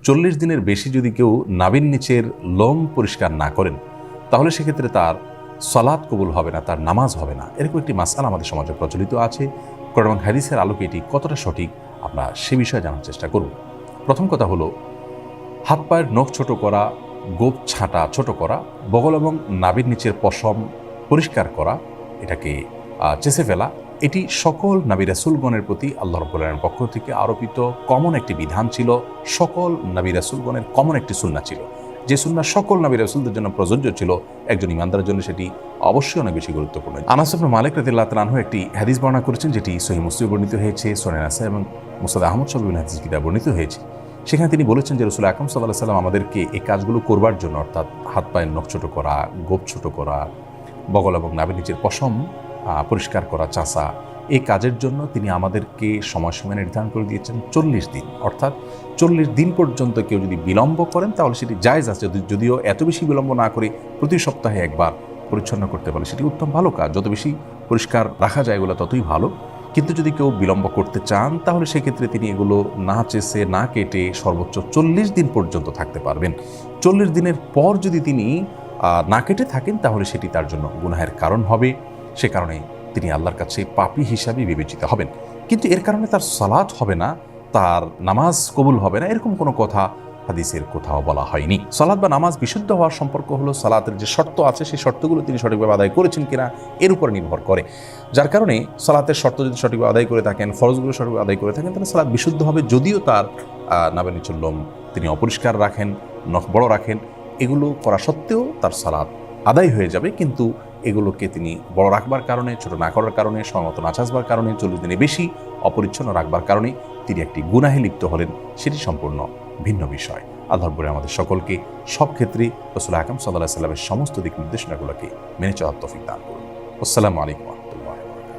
40 দিনের বেশি যদি কেউ নাভির নিচের লোম পরিষ্কার না করেন তাহলে সেক্ষেত্রে তার সালাত কবুল হবে না, তার নামাজ হবে না। এরকম একটি মাসআলা আমাদের সমাজে প্রচলিত আছে। কোরআন এবং হাদিসের আলোকে এটি কতটা সঠিক আমরা সে বিষয়ে জানার চেষ্টা করব। প্রথম কথা হলো, হাত পায়ের নখ ছোট করা, গোপ ছাঁটা ছোট করা, বগল এবং নাভির নিচের পশম পরিষ্কার করা, এটাকে চেঁচে ফেলা, এটি সকল নবী রাসূলগণের প্রতি আল্লাহ রাব্বুল আলামিনের পক্ষ থেকে আরোপিত কমন একটি বিধান ছিল। সকল নবী রাসূলগণের কমন একটি সুন্নাহ ছিল, যে সুন্নাহ সকল নবী রাসূলদের জন্য প্রযোজ্য ছিল। একজন ইমানদারের জন্য সেটি অবশ্যই অনেক বেশি গুরুত্বপূর্ণ। আনাস ইবনে মালিক রাদিয়াল্লাহু তাআলা আনহু একটি হাদিস বর্ণনা করেছেন, যেটি সহিহ মুসলিমে বর্ণিত হয়েছে, সুনান নাসাঈ এবং মুসনাদ আহমদ সহ বিভিন্ন হাদিস কিতাবে বর্ণিত হয়েছে। সেখানে তিনি বলেছেন যে রাসূল আকরাম সাল্লাল্লাহু আলাইহি ওয়াসাল্লাম আমাদেরকে এই কাজগুলো করবার জন্য, অর্থাৎ হাত পায়ের নখ ছোট করা, গোপ ছোট করা, বগল এবং নাভির নিচের পশম পরিষ্কার করা, চাষা, এই কাজের জন্য তিনি আমাদেরকে সময়সীমা নির্ধারণ করে দিয়েছেন 40 দিন। অর্থাৎ 40 দিন পর্যন্ত কেউ যদি বিলম্ব করেন তাহলে সেটি জায়েজ আছে, যদিও এত বেশি বিলম্ব না করে প্রতি সপ্তাহে একবার পরিচ্ছন্ন করতে পারে সেটি উত্তম ভালো কাজ। যত বেশি পরিষ্কার রাখা যায় এগুলো ততই ভালো। কিন্তু যদি কেউ বিলম্ব করতে চান তাহলে সেক্ষেত্রে তিনি এগুলো না চেষে না কেটে সর্বোচ্চ 40 দিন পর্যন্ত থাকতে পারবেন। 40 দিনের পর যদি তিনি না কেটে থাকেন তাহলে সেটি তার জন্য গুনাহের কারণ হবে। সে কারণে তিনি আল্লাহর কাছে পাপী হিসাবে বিবেচিত হবেন। কিন্তু এর কারণে তার সালাত হবে না, তার নামাজ কবুল হবে না, এরকম কোনো কথা হাদিসের কোথাও বলা হয়নি। সালাত বা নামাজ বিশুদ্ধ হওয়ার সম্পর্ক হলো সালাতের যে শর্ত আছে সেই শর্তগুলো তিনি সঠিকভাবে আদায় করেছেন কিনা এর উপর নির্ভর করে। যার কারণে সালাতের শর্ত যদি সঠিকভাবে আদায় করে থাকেন, ফরজগুলো সঠিকভাবে আদায় করে থাকেন, তাহলে সালাত বিশুদ্ধ হবে। যদিও তার নাভির নিচের লোম তিনি অপরিষ্কার রাখেন, নখ বড় রাখেন, এগুলো করা সত্ত্বেও তার সালাত আদায় হয়ে যাবে। কিন্তু এগুলোকে তিনি বড় রাখবার কারণে, ছোট না করার কারণে, সময়মত না চাষবার কারণে, 40 দিনে বেশি অপরিচ্ছন্ন রাখবার কারণে তিনি একটি গুনাহে লিপ্ত হলেন, সেটি সম্পূর্ণ ভিন্ন বিষয়। আল্লাহ রাব্বুল আলামিন আমাদের সকলকে সব ক্ষেত্রে রাসূল আকরাম সাল্লাল্লাহু আলাইহি ওয়াসাল্লামের সমস্ত দিক নির্দেশনাগুলোকে মেনে চলার তৌফিক দান করুন। আসসালামু আলাইকুম।